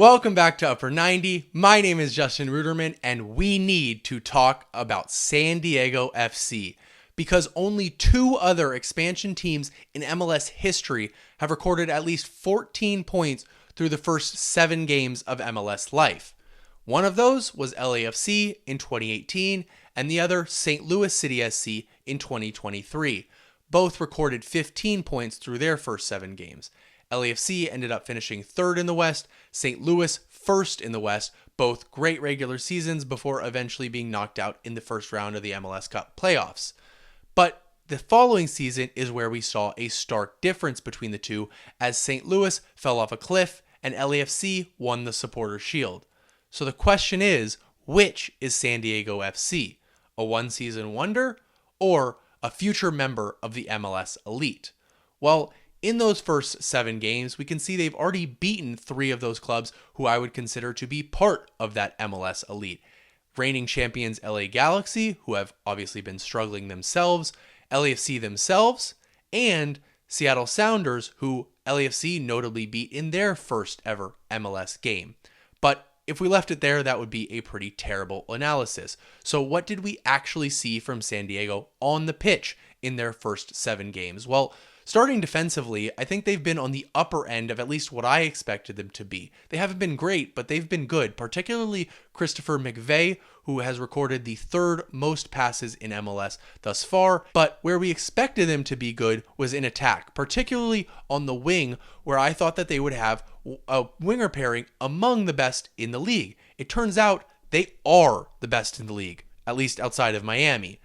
Welcome back to Upper 90. My name is Justin Ruderman, and we need to talk about San Diego FC because only two other expansion teams in MLS history have recorded at least 14 points through the first 7 games of MLS life. One of those was LAFC in 2018, and the other St. Louis City SC in 2023. Both recorded 15 points through their first 7 games. LAFC ended up finishing third in the West, St. Louis first in the West, both great regular seasons before eventually being knocked out in the first round of the MLS Cup playoffs. But the following season is where we saw a stark difference between the two, as St. Louis fell off a cliff and LAFC won the Supporters' Shield. So the question is, which is San Diego FC? A one-season wonder or a future member of the MLS elite? Well, in those first 7 games, we can see they've already beaten 3 of those clubs who I would consider to be part of that MLS elite. Reigning champions LA Galaxy, who have obviously been struggling themselves, LAFC themselves, and Seattle Sounders, who LAFC notably beat in their first ever MLS game. But if we left it there, that would be a pretty terrible analysis. So what did we actually see from San Diego on the pitch in their first 7 games? Well, starting defensively, I think they've been on the upper end of at least what I expected them to be. They haven't been great, but they've been good, particularly Christopher McVey, who has recorded the 3rd most passes in MLS thus far. But where we expected them to be good was in attack, particularly on the wing, where I thought that they would have a winger pairing among the best in the league. It turns out they are the best in the league, at least outside of Miami.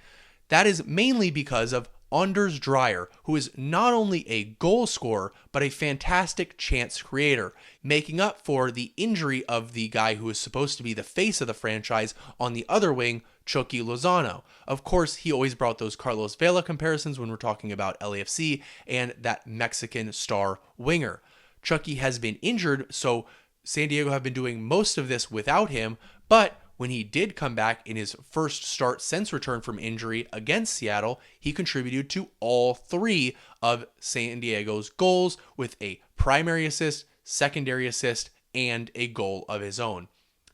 That is mainly because of Anders Dreyer, who is not only a goal scorer, but a fantastic chance creator, making up for the injury of the guy who is supposed to be the face of the franchise on the other wing, Chucky Lozano. Of course, he always brought those Carlos Vela comparisons when we're talking about LAFC and that Mexican star winger. Chucky has been injured, so San Diego have been doing most of this without him, but when he did come back in his first start since return from injury against Seattle, he contributed to all 3 of San Diego's goals with a primary assist, secondary assist, and a goal of his own.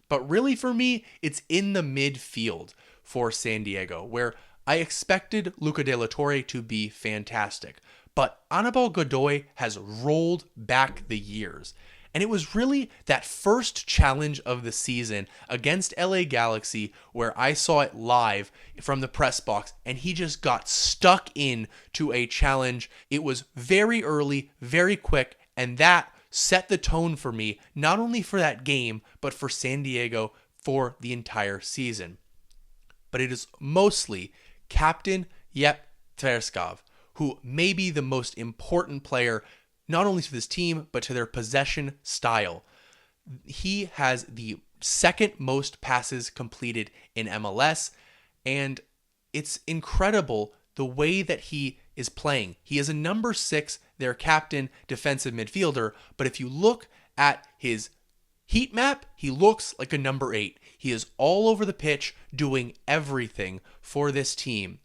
But really for me, it's in the midfield for San Diego, where I expected Luca De La Torre to be fantastic. But Anibal Godoy has rolled back the years. And it was really that first challenge of the season against LA Galaxy where I saw it live from the press box and he just got stuck in to a challenge. It was very early, very quick, and that set the tone for me, not only for that game, but for San Diego for the entire season. But it is mostly Captain Jep Tverskov, who may be the most important player not only to this team, but to their possession style. He has the 2nd most passes completed in MLS, and it's incredible the way that he is playing. He is a number 6, their captain, defensive midfielder, but if you look at his heat map, he looks like a number 8. He is all over the pitch doing everything for this team.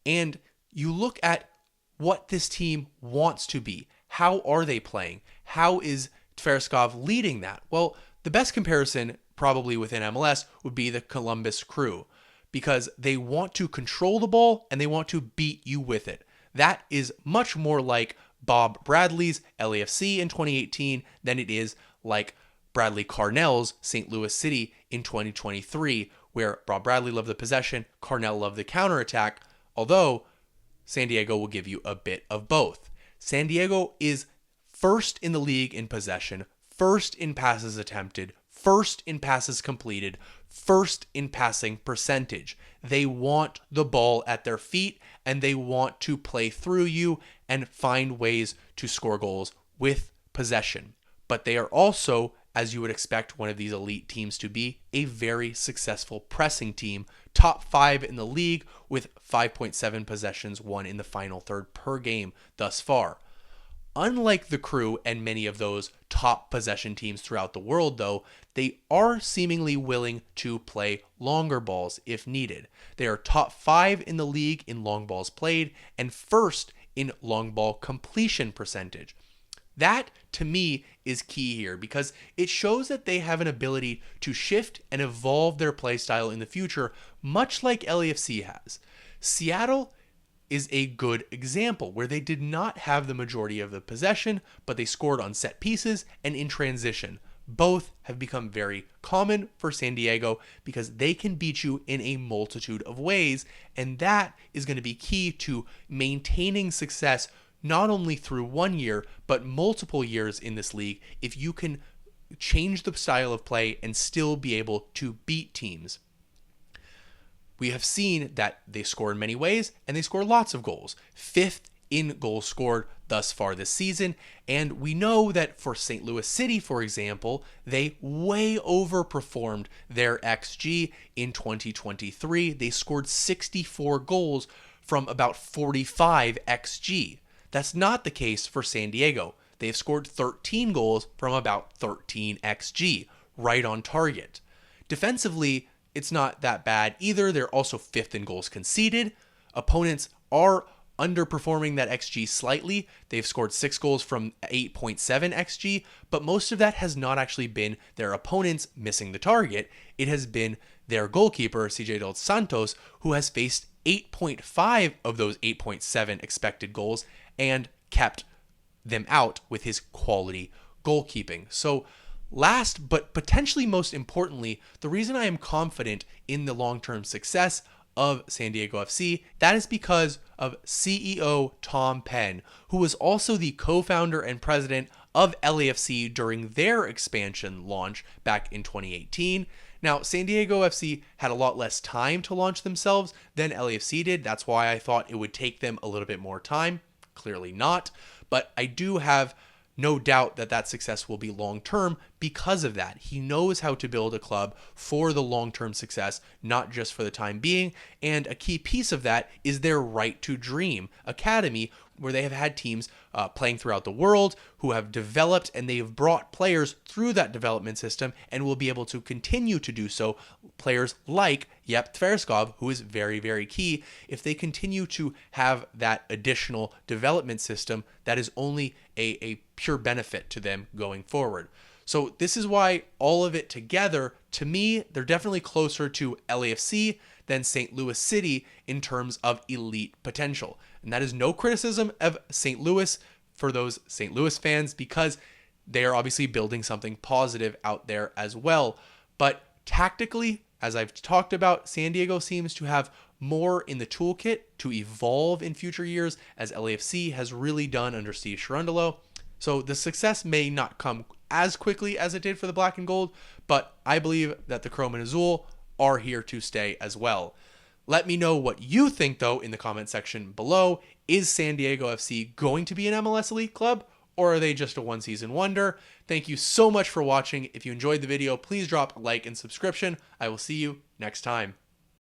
And you look at what this team wants to be. How are they playing? How is Tverskov leading that? Well, the best comparison probably within MLS would be the Columbus Crew, because they want to control the ball and they want to beat you with it. That is much more like Bob Bradley's LAFC in 2018 than it is like Bradley Carnell's St. Louis City in 2023, where Bob Bradley loved the possession, Carnell loved the counterattack, although San Diego will give you a bit of both. San Diego is first in the league in possession, first in passes attempted, first in passes completed, first in passing percentage. They want the ball at their feet and they want to play through you and find ways to score goals with possession. But they are also, as you would expect one of these elite teams to be, a very successful pressing team, top 5 in the league with 5.7 possessions won in the final third per game thus far. Unlike the Crew and many of those top possession teams throughout the world, though, they are seemingly willing to play longer balls if needed. They are top 5 in the league in long balls played and first in long ball completion percentage. That, to me, is key here because it shows that they have an ability to shift and evolve their play style in the future, much like LAFC has. Seattle is a good example where they did not have the majority of the possession, but they scored on set pieces and in transition. Both have become very common for San Diego because they can beat you in a multitude of ways, and that is going to be key to maintaining success not only through 1 year, but multiple years in this league if you can change the style of play and still be able to beat teams. We have seen that they score in many ways, and they score lots of goals. 5th in goals scored thus far this season, and we know that for St. Louis City, for example, they way overperformed their XG in 2023. They scored 64 goals from about 45 XG. That's not the case for San Diego. They've scored 13 goals from about 13 XG, right on target. Defensively, it's not that bad either. They're also 5th in goals conceded. Opponents are underperforming that XG slightly. They've scored 6 goals from 8.7 XG, but most of that has not actually been their opponents missing the target. It has been their goalkeeper, CJ Dos Santos, who has faced 8.5 of those 8.7 expected goals and kept them out with his quality goalkeeping. So last, but potentially most importantly, the reason I am confident in the long-term success of San Diego FC, that is because of CEO Tom Penn, who was also the co-founder and president of LAFC during their expansion launch back in 2018. Now, San Diego FC had a lot less time to launch themselves than LAFC did. That's why I thought it would take them a little bit more time. Clearly not. But I do have no doubt that that success will be long-term because of that. He knows how to build a club for the long-term success, not just for the time being. And a key piece of that is their Right to Dream Academy, where they have had teams playing throughout the world who have developed, and they have brought players through that development system and will be able to continue to do so. Players like Jep Tverskov, who is very, very key. If they continue to have that additional development system, that is only a pure benefit to them going forward. So this is why all of it together, to me, they're definitely closer to LAFC than St. Louis City in terms of elite potential. And that is no criticism of St. Louis for those St. Louis fans, because they are obviously building something positive out there as well. But tactically, as I've talked about, San Diego seems to have more in the toolkit to evolve in future years, as LAFC has really done under Steve Cherundolo. So the success may not come as quickly as it did for the Black and Gold, but I believe that the Chrome and Azul are here to stay as well. Let me know what you think, though, in the comment section below. Is San Diego FC going to be an MLS Elite club, or are they just a one-season wonder? Thank you so much for watching. If you enjoyed the video, please drop a like and subscription. I will see you next time.